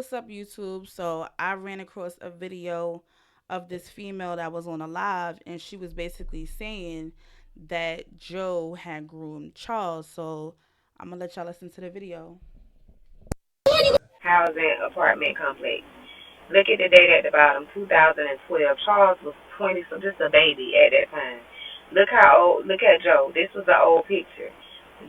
What's up, YouTube? So I ran across a video of this female that was on a live, and she was basically saying that Joe had groomed Charles. So I'm gonna let y'all listen to the video. Housing apartment complex. Look at the date at the bottom, 2012. Charles was 20, so just a baby at that time. Look how old. Look at Joe. This was an old picture.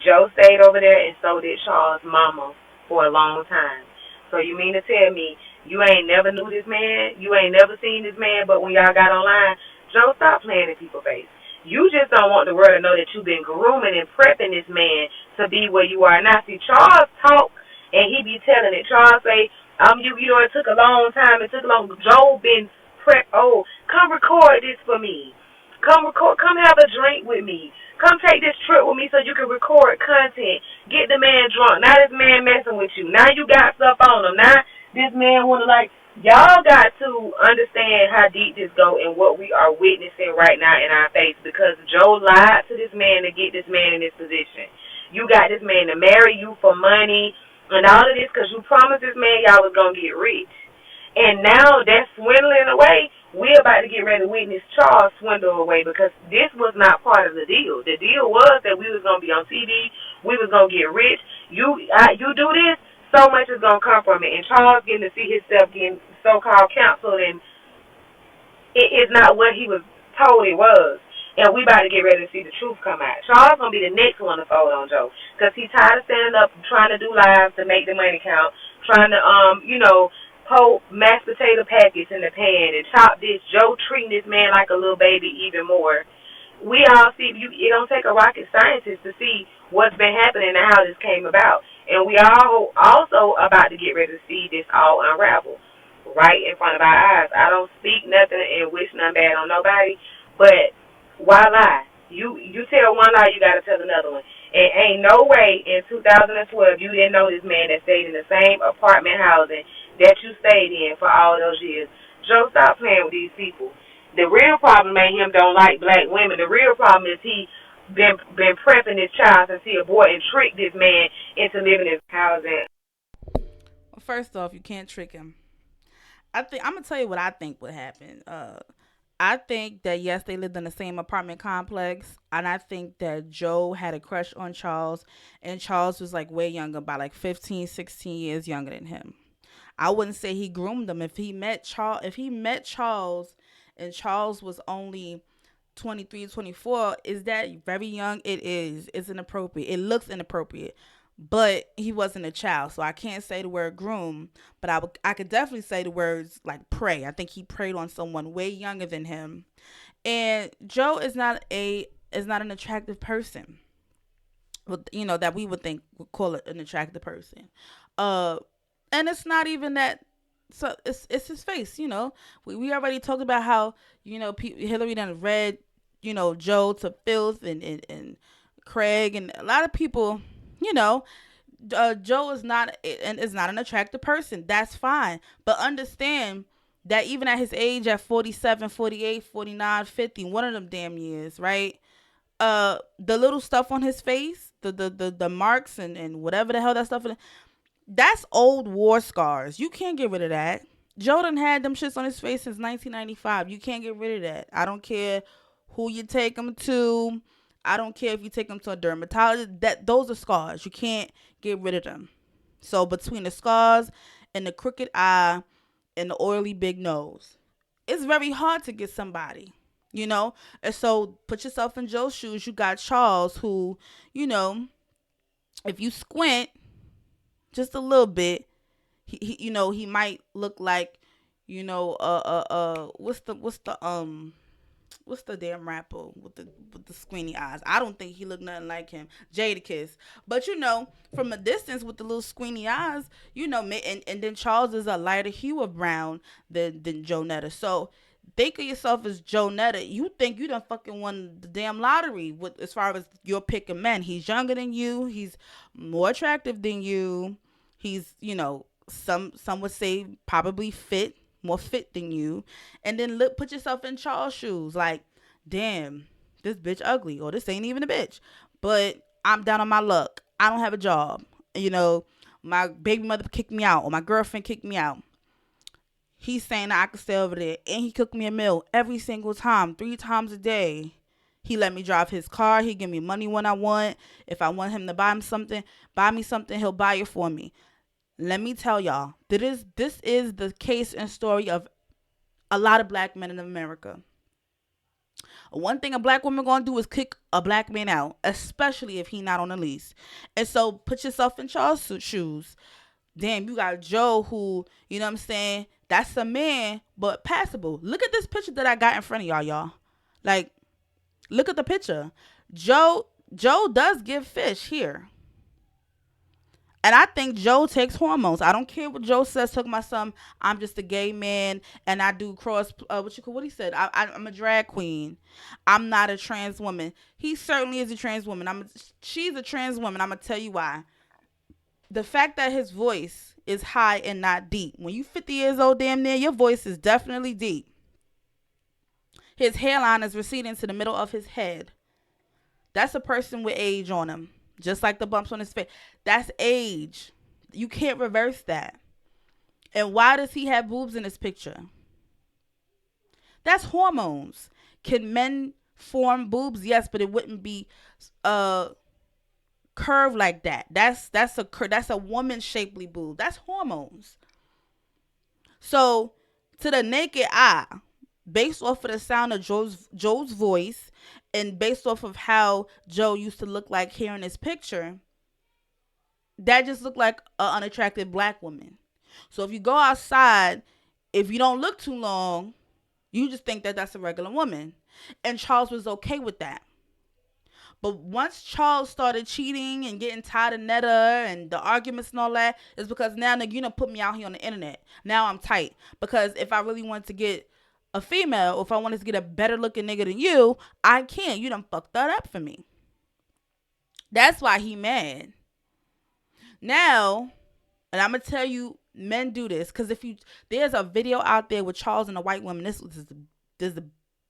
Joe stayed over there, and so did Charles' mama for a long time. So you mean to tell me you ain't never knew this man? You ain't never seen this man, but when y'all got online, Joe, stop playing in people's face. You just don't want the world to know that you've been grooming and prepping this man to be where you are now. See, Charles talk and he be telling it. Charles say, you know, it took a long time. It took a long. Joe been prep. Oh, come record this for me. Come record. Come have a drink with me. Come take this trip with me so you can record content. Get the man drunk. Now this man messing with you. Now you got stuff on him. Now this man wanna like. Y'all got to understand how deep this go and what we are witnessing right now in our face because Joe lied to this man to get this man in this position. You got this man to marry you for money and all of this because you promised this man y'all was going to get rich. And now that's swindling away. We're about to get ready to witness Charles swindle away because this was not part of the deal. The deal was that we was going to be on TV. We was going to get rich. You do this, so much is going to come from it. And Charles getting to see himself getting so-called counseled, and it is not what he was told it was. And we about to get ready to see the truth come out. Charles gonna be the next one to fold on Joe, cause he's tired of standing up trying to do lives to make the money count, trying to poke mashed potato packets in the pan and chop this. Joe treating this man like a little baby even more. We all see it don't take a rocket scientist to see what's been happening and how this came about. And we all also about to get ready to see this all unravel right in front of our eyes. I don't speak nothing and wish nothing bad on nobody, but why lie? You tell one lie, you gotta tell another one. And ain't no way in 2012 you didn't know this man that stayed in the same apartment housing that you stayed in for all those years. Joe, stop playing with these people. The real problem ain't him don't like black women. The real problem is he been prepping this child since he a boy and tricked this man into living in housing. Well, first off, you can't trick him. I'm gonna tell you what I think would happen. I think that yes, they lived in the same apartment complex, and I think that Joe had a crush on Charles, and Charles was like way younger, by like 15, 16 years younger than him. I wouldn't say he groomed him. If he met Charles and Charles was only 23, 24, is that very young? It is. It's inappropriate. It looks inappropriate. But he wasn't a child, so I can't say the word groom, but I could definitely say the words like prey. I think he preyed on someone way younger than him. And Joe is not an attractive person. That we would think would call it an attractive person. Uh and it's not even that. So it's his face. We already talked about how Hillary done read Joe to filth, and Craig and a lot of people. you know Joe is not an attractive person. That's fine, but understand that even at his age, at 47, 48, 49, 50, one of them damn years, right? The little stuff on his face, the marks, and whatever the hell that stuff is, that's old war scars. You can't get rid of that. Joe done had them shits on his face since 1995. You can't get rid of that. I don't care who you take him to. I don't care if you take him to a dermatologist. Those are scars. You can't get rid of them. So between the scars and the crooked eye and the oily big nose, it's very hard to get somebody. And so put yourself in Joe's shoes. You got Charles, who, you know, if you squint just a little bit, he might look like, what's the damn rapper with the squinty eyes? I don't think he looked nothing like him, Jadakiss. But from a distance with the little squinty eyes, and then Charles is a lighter hue of brown than JoeNetta. So think of yourself as JoeNetta. You think you done fucking won the damn lottery with as far as your pick of men. He's younger than you. He's more attractive than you. He's some would say probably more fit than you. And then put yourself in Charles' shoes. Like, damn, this bitch ugly, or this ain't even a bitch. But I'm down on my luck. I don't have a job. my baby mother kicked me out or my girlfriend kicked me out. He's saying that I could stay over there, and he cooked me a meal every single time, 3 times a day. He let me drive his car. He give me money when I want. If I want him to buy me something, he'll buy it for me. Let me tell y'all, this is the case and story of a lot of black men in America. One thing a black woman gonna do is kick a black man out, especially if he not on the lease. And so put yourself in Charles' shoes. Damn, you got Joe who, you know what I'm saying? That's a man, but passable. Look at this picture that I got in front of y'all. Like, look at the picture. Joe does give fish here. And I think Joe takes hormones. I don't care what Joe says. Took my son. I'm just a gay man, and I do cross. What he said? I'm a drag queen. I'm not a trans woman. He certainly is a trans woman. She's a trans woman. I'm gonna tell you why. The fact that his voice is high and not deep. When you 50 years old, damn near, your voice is definitely deep. His hairline is receding to the middle of his head. That's a person with age on him. Just like the bumps on his face. That's age. You can't reverse that. And why does he have boobs in this picture? That's hormones. Can men form boobs? Yes, but it wouldn't be curved like that. That's a woman shapely boob. That's hormones. So to the naked eye, based off of the sound of Joe's voice and based off of how Joe used to look like here in this picture, that just looked like an unattractive black woman. So if you go outside, if you don't look too long, you just think that that's a regular woman. And Charles was okay with that. But once Charles started cheating and getting tired of Netta and the arguments and all that, it's because now, nigga, you done put me out here on the internet. Now I'm tight. Because if I really wanted to get a female, or if I wanted to get a better looking nigga than you, I can't. You done fucked that up for me. That's why he mad. Now, and I'm going to tell you, men do this. Because there's a video out there with Charles and a white woman. There's a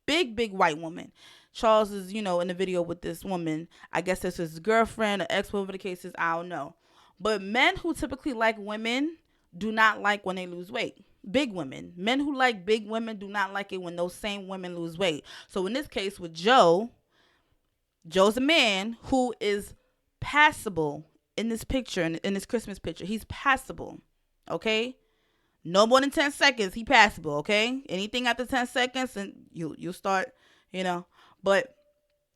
big white woman. Charles is, in the video with this woman. I guess that's his girlfriend or ex, whatever the case is. I don't know. But men who typically like women do not like when they lose weight. Big women. Men who like big women do not like it when those same women lose weight. So in this case with Joe's a man who is passable in this picture, in this Christmas picture. He's passable. Okay? No more than 10 seconds. He passable. Okay? Anything after 10 seconds and you'll start, But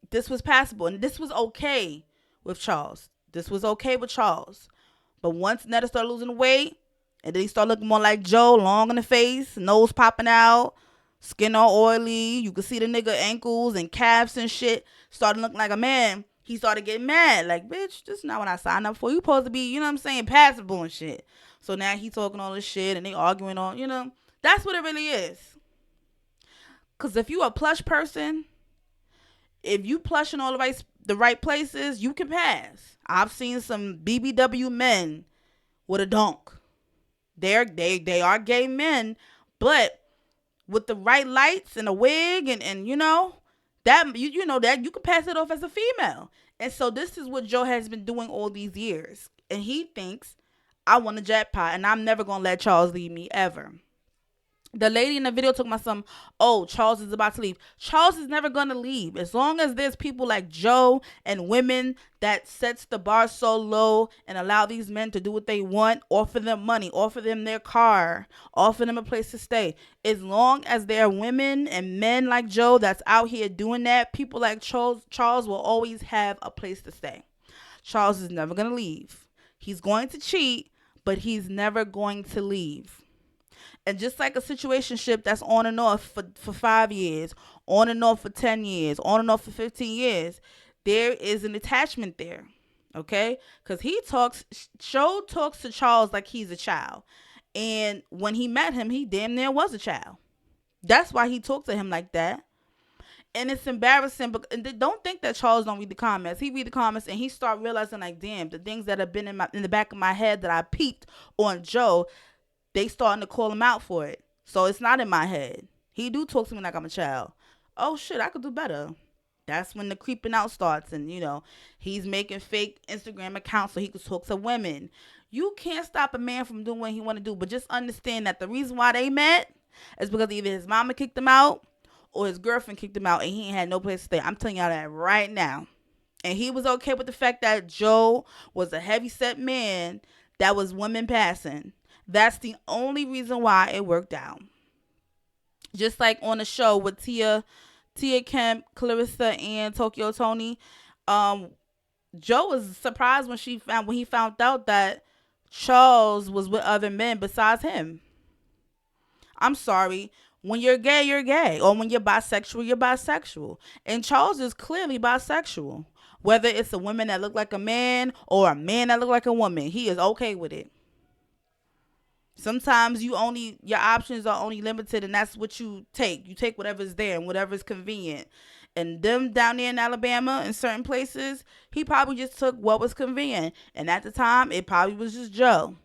this was passable, and this was okay with Charles. But once Netta started losing weight, and then he started looking more like Joe, long in the face, nose popping out, skin all oily, you could see the nigga ankles and calves and shit, started looking like a man. He started getting mad, like, bitch, this is not what I signed up for. You supposed to be, passable and shit. So now he talking all this shit, and they arguing on, that's what it really is. Because if you a plush person, if you plush in all the right places, you can pass. I've seen some BBW men with a donk. They are gay men, but with the right lights and a wig and that that you can pass it off as a female. And so this is what Joe has been doing all these years. And he thinks, I want a jackpot and I'm never gonna let Charles leave me ever. The lady in the video told my son, oh, Charles is about to leave. Charles is never going to leave. As long as there's people like Joe and women that sets the bar so low and allow these men to do what they want, offer them money, offer them their car, offer them a place to stay. As long as there are women and men like Joe that's out here doing that, people like Charles will always have a place to stay. Charles is never going to leave. He's going to cheat, but he's never going to leave. And just like a situationship that's on and off for 5 years, on and off for 10 years, on and off for 15 years, there is an attachment there. Okay? Because Joe talks to Charles like he's a child. And when he met him, he damn near was a child. That's why he talked to him like that. And it's embarrassing. But don't think that Charles don't read the comments. He read the comments and he start realizing like, damn, the things that have been in the back of my head that I peeped on Joe, they starting to call him out for it. So it's not in my head. He do talk to me like I'm a child. Oh shit, I could do better. That's when the creeping out starts, and he's making fake Instagram accounts so he can talk to women. You can't stop a man from doing what he want to do, but just understand that the reason why they met is because either his mama kicked him out or his girlfriend kicked him out, and he ain't had no place to stay. I'm telling y'all that right now. And he was okay with the fact that Joe was a heavy set man that was women passing. That's the only reason why it worked out. Just like on the show with Tia Kemp, Clarissa, and Tokyo Tony, um, Joe was surprised when he found out that Charles was with other men besides him. I'm sorry. When you're gay, you're gay. Or when you're bisexual, you're bisexual. And Charles is clearly bisexual. Whether it's a woman that look like a man or a man that look like a woman, he is okay with it. Sometimes your options are only limited, and that's what you take. You take whatever's there and whatever's convenient. And them down there in Alabama, in certain places, he probably just took what was convenient. And at the time, it probably was just Joe.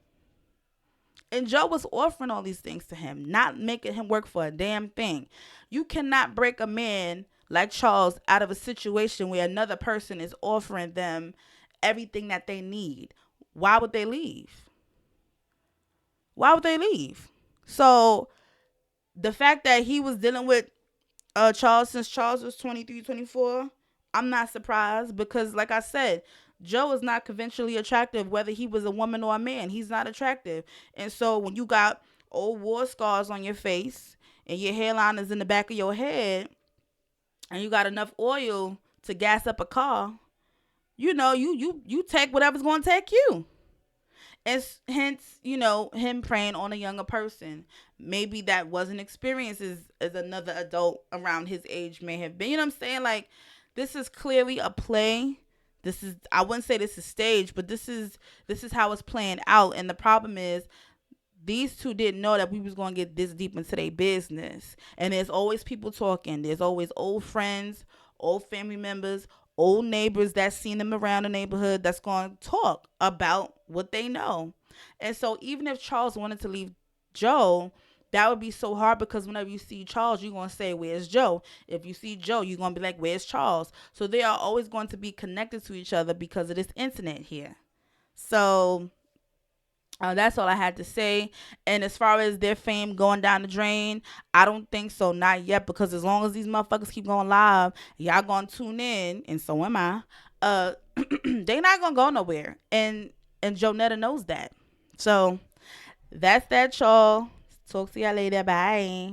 And Joe was offering all these things to him, not making him work for a damn thing. You cannot break a man like Charles out of a situation where another person is offering them everything that they need. Why would they leave? Why would they leave? So the fact that he was dealing with Charles since Charles was 23, 24, I'm not surprised because, like I said, Joe is not conventionally attractive, whether he was a woman or a man. He's not attractive. And so when you got old war scars on your face and your hairline is in the back of your head and you got enough oil to gas up a car, you take whatever's going to take you. And hence, him preying on a younger person. Maybe that wasn't experienced as another adult around his age may have been. You know what I'm saying? Like, this is clearly a play. I wouldn't say this is staged, but this is how it's playing out. And the problem is these two didn't know that we was going to get this deep into their business. And there's always people talking. There's always old friends, old family members, old neighbors that seen them around the neighborhood that's going to talk about what they know. And so even if Charles wanted to leave Joe, that would be so hard because whenever you see Charles, you're going to say, where's Joe? If you see Joe, you're going to be like, where's Charles? So they are always going to be connected to each other because of this internet here. So that's all I had to say. And as far as their fame going down the drain, I don't think so. Not yet. Because as long as these motherfuckers keep going live, y'all gonna tune in, and so am I. They not gonna go nowhere. And JoeNetta knows that. So that's that, y'all. Talk to y'all later. Bye.